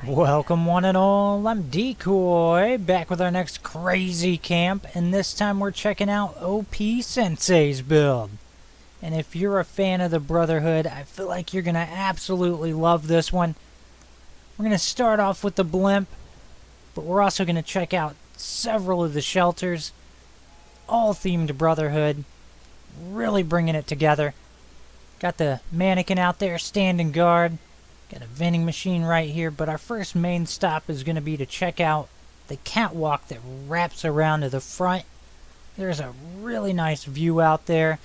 Welcome one and all, I'm Decoy, back with our next crazy camp, and this time we're checking out OP Sensei's build. And if you're a fan of the Brotherhood, I feel like you're going to absolutely love this one. We're going to start off with the Blimp, but we're also going to check out several of the shelters, all themed Brotherhood, really bringing it together. Got the mannequin out there standing guard. Got a vending machine right here, but our first main stop is going to be to check out the catwalk that wraps around to the front. There's a really nice view out there,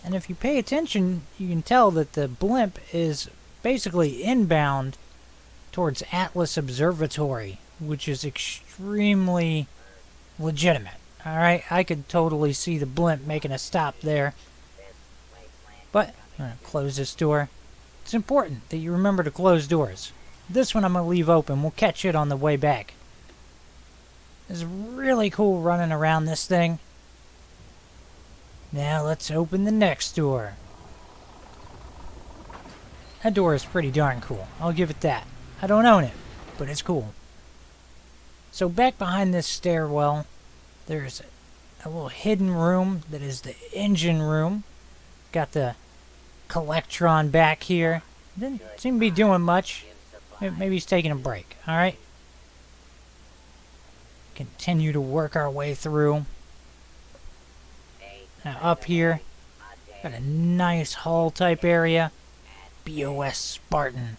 and if you pay attention, you can tell that the Blimp is basically inbound towards Atlas Observatory, which is extremely legitimate. Alright, I could totally see the Blimp making a stop there, but I'm going to close this door. It's important that you remember to close doors. This one I'm going to leave open. We'll catch it on the way back. It's really cool running around this thing. Now let's open the next door. That door is pretty darn cool. I'll give it that. I don't own it, but it's cool. So back behind this stairwell, there's a little hidden room that is the engine room. Got the Collectron back here. Didn't seem to be doing much. Maybe he's taking a break. Alright. Continue to work our way through. Now up here, got a nice hall type area. BOS Spartan.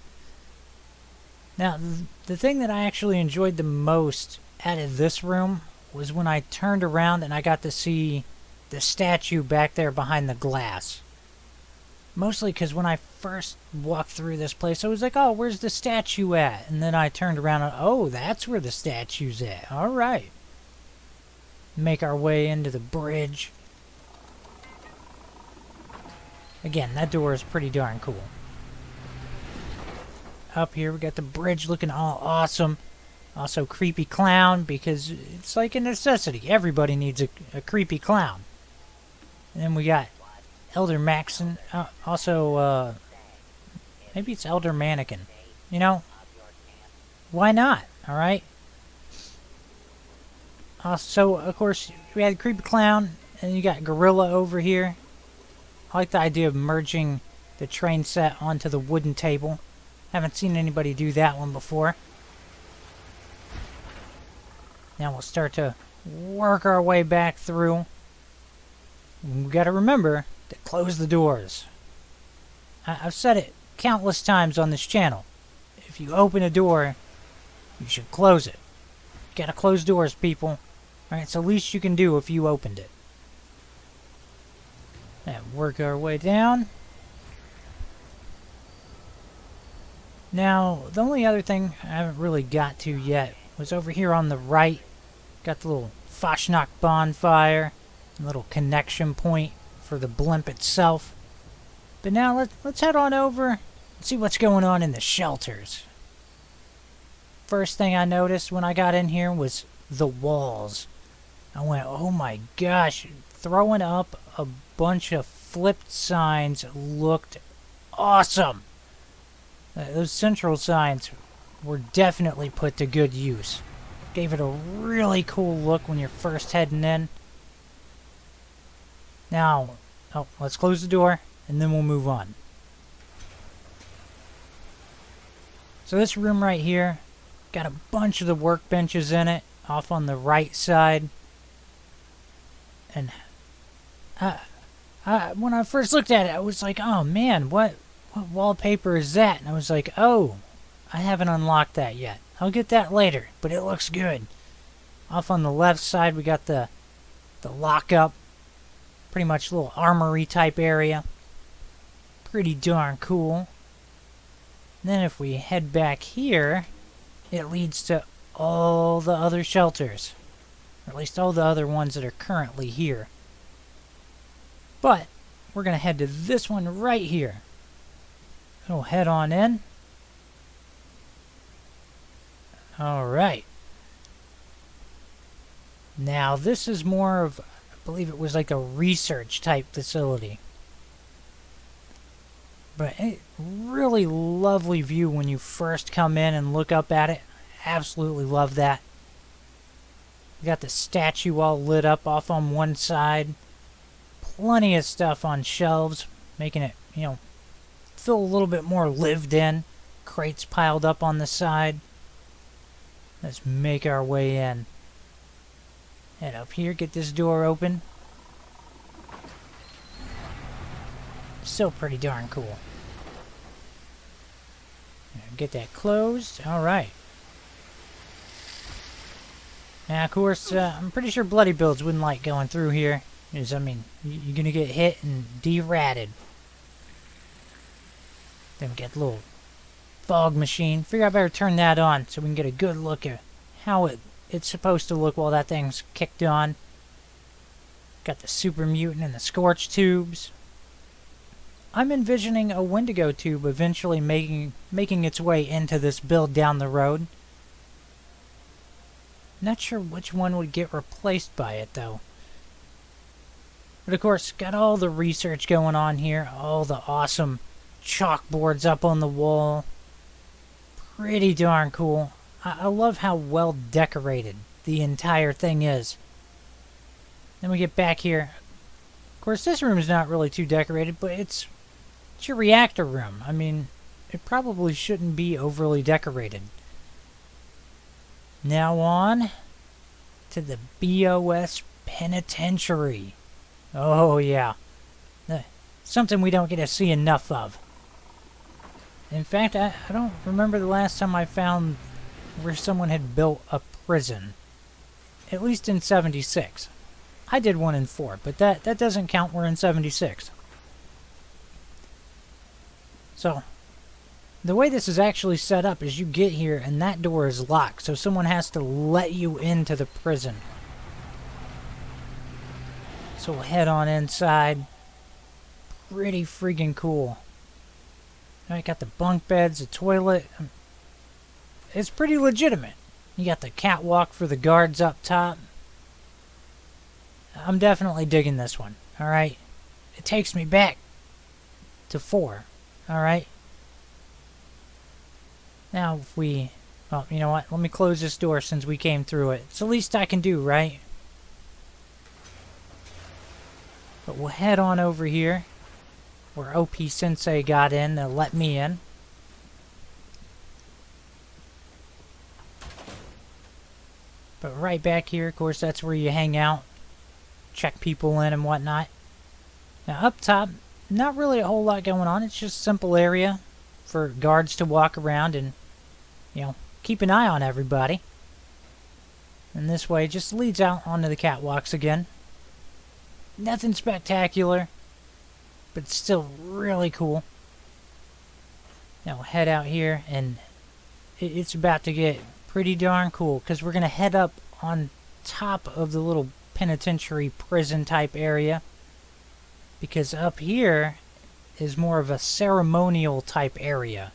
Now, the thing that I actually enjoyed the most out of this room was when I turned around and I got to see the statue back there behind the glass. Mostly because when I first walked through this place, I was like, oh, where's the statue at? And then I turned around and, oh, that's where the statue's at. All right. Make our way into the bridge. Again, that door is pretty darn cool. Up here, we got the bridge looking all awesome. Also, creepy clown, because it's like a necessity. Everybody needs a creepy clown. And then we got Elder Maxon, also, maybe it's Elder Mannequin. You know, why not? Alright? So, of course, we had Creepy Clown, and you got Gorilla over here. I like the idea of merging the train set onto the wooden table. Haven't seen anybody do that one before. Now we'll start to work our way back through. We gotta remember to close the doors. I've said it countless times on this channel. If you open a door, you should close it. You gotta close doors, people. Alright, it's the least you can do if you opened it. And work our way down. Now, the only other thing I haven't really got to yet was over here on the right. Got the little Fashnacht bonfire, a little connection point for the Blimp itself. But now let's head on over and see what's going on in the shelters. First thing I noticed when I got in here was the walls. I went, oh my gosh, throwing up a bunch of flipped signs looked awesome. Those central signs were definitely put to good use. Gave it a really cool look when you're first heading in. Now, let's close the door, and then we'll move on. So this room right here, got a bunch of the workbenches in it, off on the right side. And when I first looked at it, I was like, oh man, what wallpaper is that? And I was like, oh, I haven't unlocked that yet. I'll get that later, but it looks good. Off on the left side, we got the lockup. Pretty much a little armory type area. Pretty darn cool. And then if we head back here, it leads to all the other shelters. Or at least all the other ones that are currently here. But we're going to head to this one right here. We'll head on in. Alright. Now this is more of, I believe it was like a research type facility. But a really lovely view when you first come in and look up at it. Absolutely love that. You got the statue all lit up off on one side. Plenty of stuff on shelves, making it, feel a little bit more lived in. Crates piled up on the side. Let's make our way in. Head up here, get this door open. Still pretty darn cool. Get that closed. Alright. Now, of course, I'm pretty sure bloody builds wouldn't like going through here. Because, I mean, you're going to get hit and de-ratted. Then we got the little fog machine. Figure I better turn that on so we can get a good look at how it's supposed to look while that thing's kicked on. Got the super mutant and the scorch tubes. I'm envisioning a Wendigo tube eventually making its way into this build down the road. Not sure which one would get replaced by it, though. But of course, got all the research going on here. All the awesome chalkboards up on the wall. Pretty darn cool. I love how well decorated the entire thing is. Then we get back here. Of course, this room is not really too decorated, but it's your reactor room. I mean, it probably shouldn't be overly decorated. Now on to the BOS penitentiary. Oh yeah. Something we don't get to see enough of. In fact, I don't remember the last time I found where someone had built a prison. At least in 76. I did one in 4, but that doesn't count. We're in 76. So, the way this is actually set up is you get here and that door is locked, so someone has to let you into the prison. So we'll head on inside. Pretty freaking cool. Alright, got the bunk beds, the toilet. It's pretty legitimate. You got the catwalk for the guards up top. I'm definitely digging this one. Alright. It takes me back to 4. Alright. Now if we... Well, you know what? Let me close this door since we came through it. It's the least I can do, right? But we'll head on over here where OP Sensei got in to let me in. But right back here, of course, that's where you hang out. Check people in and whatnot. Now up top, not really a whole lot going on. It's just a simple area for guards to walk around and, keep an eye on everybody. And this way just leads out onto the catwalks again. Nothing spectacular, but still really cool. Now we'll head out here, and it's about to get pretty darn cool, because we're going to head up on top of the little penitentiary prison type area, because up here is more of a ceremonial type area.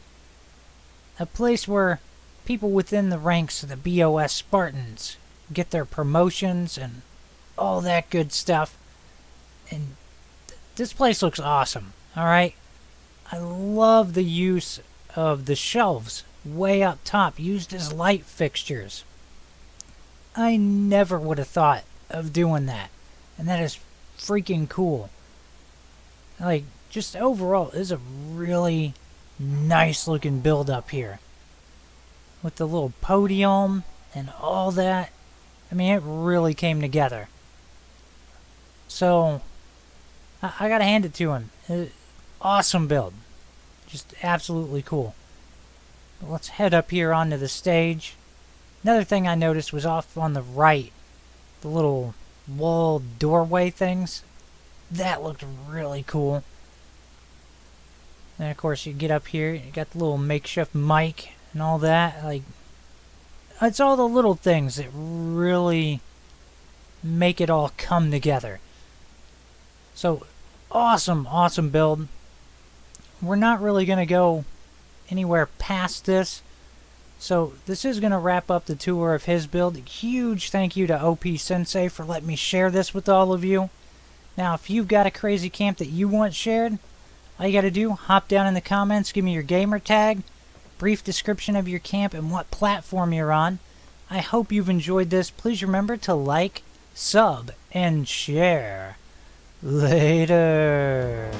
A place where people within the ranks of the BOS Spartans get their promotions and all that good stuff. And this place looks awesome, alright? I love the use of the shelves way up top used as light fixtures. I never would have thought of doing that. And that is freaking cool. Like, just overall, it is a really nice looking build up here. With the little podium and all that. I mean, it really came together. So, I gotta hand it to him. Awesome build. Just absolutely cool. But let's head up here onto the stage. Another thing I noticed was off on the right. The little wall doorway things. That looked really cool. And of course you get up here, you got the little makeshift mic and all that. Like, it's all the little things that really make it all come together. So, awesome build. We're not really going to go anywhere past this. So, this is going to wrap up the tour of his build. Huge thank you to OP Sensei for letting me share this with all of you. Now, if you've got a crazy camp that you want shared, All you gotta do, hop down in the comments, give me your gamer tag, brief description of your camp, and what platform you're on. I hope you've enjoyed this. Please remember to like, sub, and share. Later.